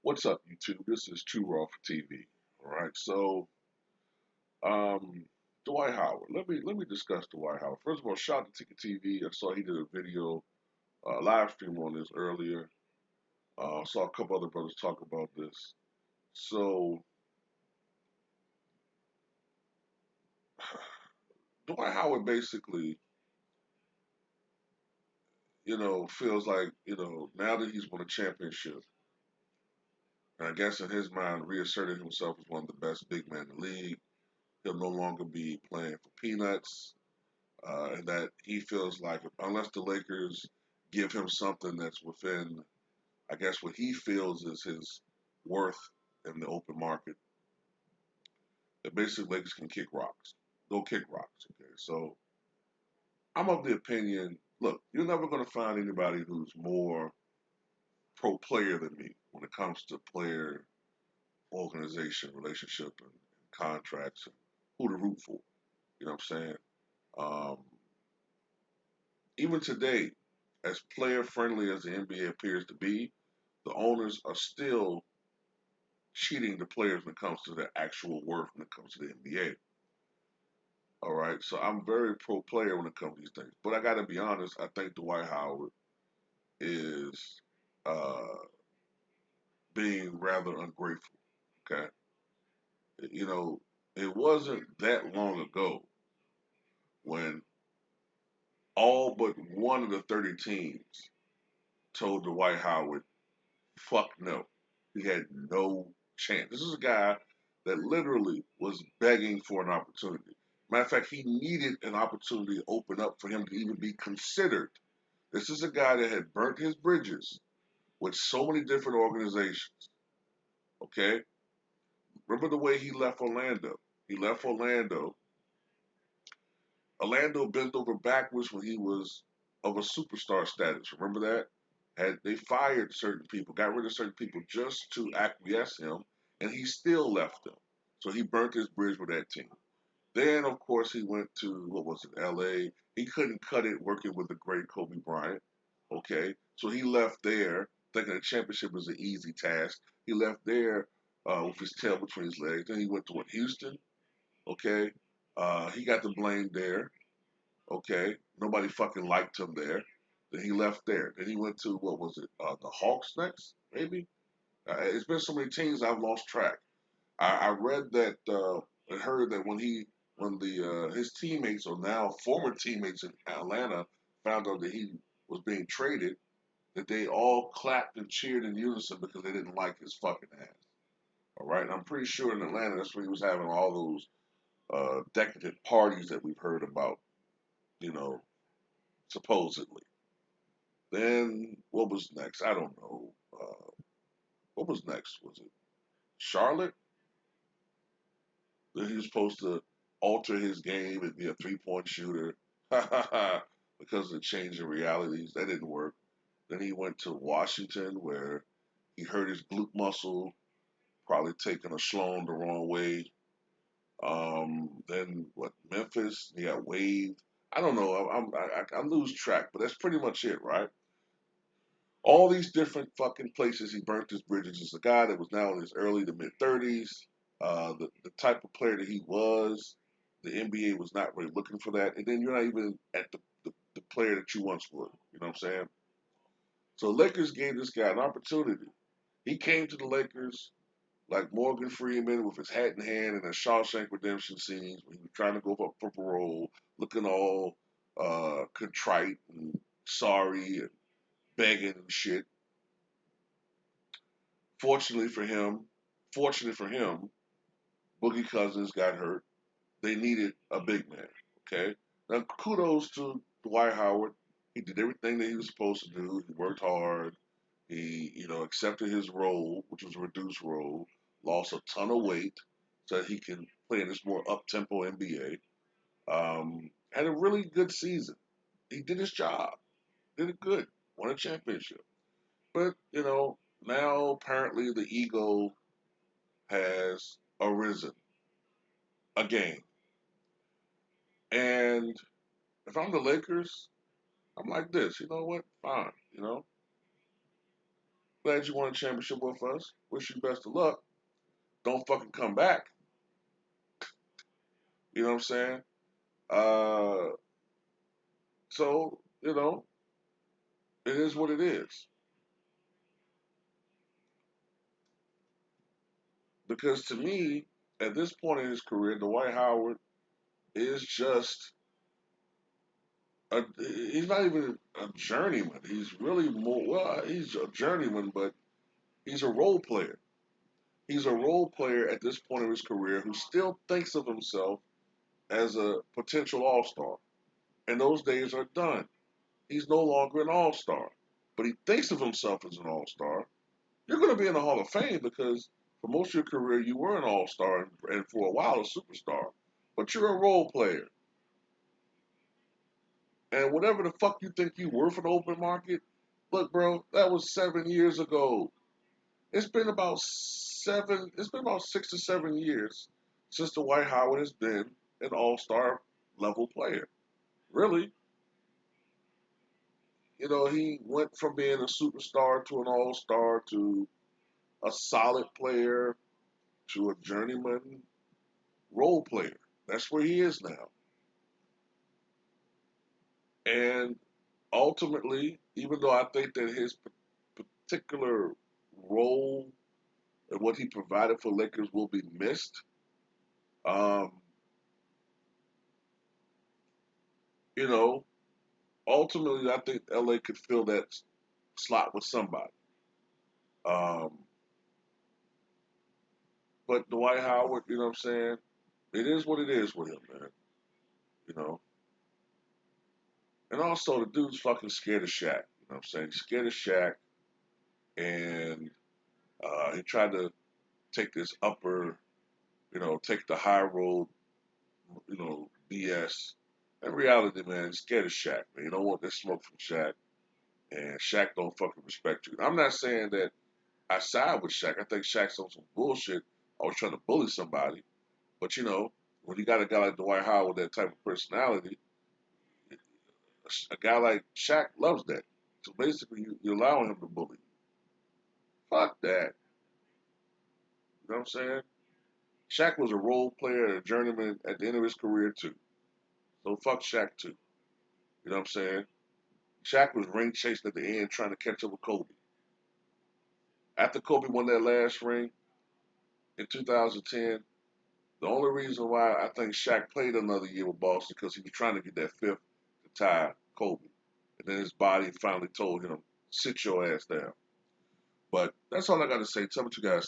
What's up, YouTube? This is Too Raw for TV. All right, so um, Dwight Howard. Let me discuss Dwight Howard. First of all, shout out to Ticket TV. I saw he did a video, live stream on this earlier. Saw a couple other brothers talk about this. So Dwight Howard basically, feels like now that he's won a championship, and I guess in his mind reasserted himself as one of the best big men in the league. He'll no longer be playing for peanuts. And that he feels like unless the Lakers give him something that's within, I guess, what he feels is his worth in the open market, that basically Lakers can kick rocks, go kick rocks. Okay, so I'm of the opinion. Look, you're never going to find anybody who's more pro player than me when it comes to player organization, relationship, and contracts, and who to root for. You know what I'm saying? Um, Even today, as player friendly as the NBA appears to be, the owners are still cheating the players when it comes to their actual worth when it comes to the NBA. All right, so I'm very pro player when it comes to these things. But I got to be honest, I think Dwight Howard is uh, being rather ungrateful. Okay, you know, it wasn't that long ago when all but one of the 30 teams told Dwight Howard, fuck no. He had no chance. This is a guy that literally was begging for an opportunity. Matter of fact, he needed an opportunity to open up for him to even be considered. This is a guy that had burnt his bridges with so many different organizations. Okay? Remember the way he left Orlando? He left Orlando. Orlando bent over backwards when he was of a superstar status. Remember that? Had they fired certain people, got rid of certain people just to acquiesce him, and he still left them. So he burnt his bridge with that team. Then, of course, he went to what was it, L.A. He couldn't cut it working with the great Kobe Bryant. Okay, so he left there thinking the championship was an easy task. He left there with his tail between his legs. Then he went to what, Houston. Okay, he got the blame there. Okay, nobody fucking liked him there. Then he left there. Then he went to what was it? The Hawks next, maybe. It's been so many teams I've lost track. I read that and heard that when the his teammates or now former teammates in Atlanta found out that he was being traded, that they all clapped and cheered in unison because they didn't like his fucking ass. All right, and I'm pretty sure in Atlanta that's where he was having all those decadent parties that we've heard about. You know, supposedly. Then what was next? I don't know. What was next? Was it Charlotte? Then he was supposed to alter his game and be a 3-point shooter. Because of the change in realities. That didn't work. Then he went to Washington where he hurt his glute muscle, probably taking a schlong the wrong way. Then what? Memphis, he got waived. I don't know. I lose track, but that's pretty much it, right? All these different fucking places he burnt his bridges. As a guy that was now in his early to mid 30s, the type of player that he was, the NBA was not really looking for that. And then you're not even at the player that you once were. You know what I'm saying? So Lakers gave this guy an opportunity. He came to the Lakers like Morgan Freeman with his hat in hand in the Shawshank Redemption scenes when he was trying to go for parole, looking all contrite and sorry and begging and shit. Fortunately for him, fortunately for him, Boogie Cousins got hurt. They needed a big man. Okay. Now kudos to Dwight Howard. He did everything that he was supposed to do. He worked hard. He, accepted his role, which was a reduced role. Lost a ton of weight so that he can play in this more up tempo NBA. Had a really good season. He did his job. Did it good. Won a championship. But now apparently the ego has arisen again. And if I'm the Lakers, I'm like this. You know what? Fine. Glad you won a championship with us. Wish you best of luck. Don't fucking come back. You know what I'm saying? Uh, so, it is what it is. Because to me, at this point in his career, Dwight Howard is just he's not even a journeyman. He's really more, well, he's a journeyman, but he's a role player. He's a role player at this point of his career who still thinks of himself as a potential all star. And those days are done. He's no longer an all star, but he thinks of himself as an all star. You're going to be in the Hall of Fame because for most of your career you were an all star and for a while a superstar. But you're a role player. And whatever the fuck you think you were for the open market, look, bro, that was 7 years ago. It's been about 6 to 7 years since Dwight Howard has been an all-star level player. Really, he went from being a superstar to an all-star to a solid player to a journeyman role player. That's where he is now. And ultimately, even though I think that his particular role and what he provided for Lakers will be missed, um, you know, ultimately I think LA could fill that slot with somebody. Um, but Dwight Howard, you know what I'm saying? It is what it is with him, man. You know. And also the dude's fucking scared of Shaq. You know what I'm saying? He's scared of Shaq and he tried to take this upper, take the high road, BS. In reality, man, he's scared of Shaq, man. You don't want this smoke from Shaq. And Shaq don't fucking respect you. I'm not saying that I side with Shaq. I think Shaq's on some bullshit. I was trying to bully somebody. But when you got a guy like Dwight Howard with that type of personality, a guy like Shaq loves that. So basically, you're allowing him to bully. Fuck that. You know what I'm saying? Shaq was a role player and a journeyman at the end of his career too. So fuck Shaq too. You know what I'm saying? Shaq was ring chasing at the end trying to catch up with Kobe. After Kobe won that last ring in 2010, the only reason why I think Shaq played another year with Boston because he was trying to get that fifth to tie Kobe. And then his body finally told him, sit your ass down. But that's all I got to say. Tell me what you guys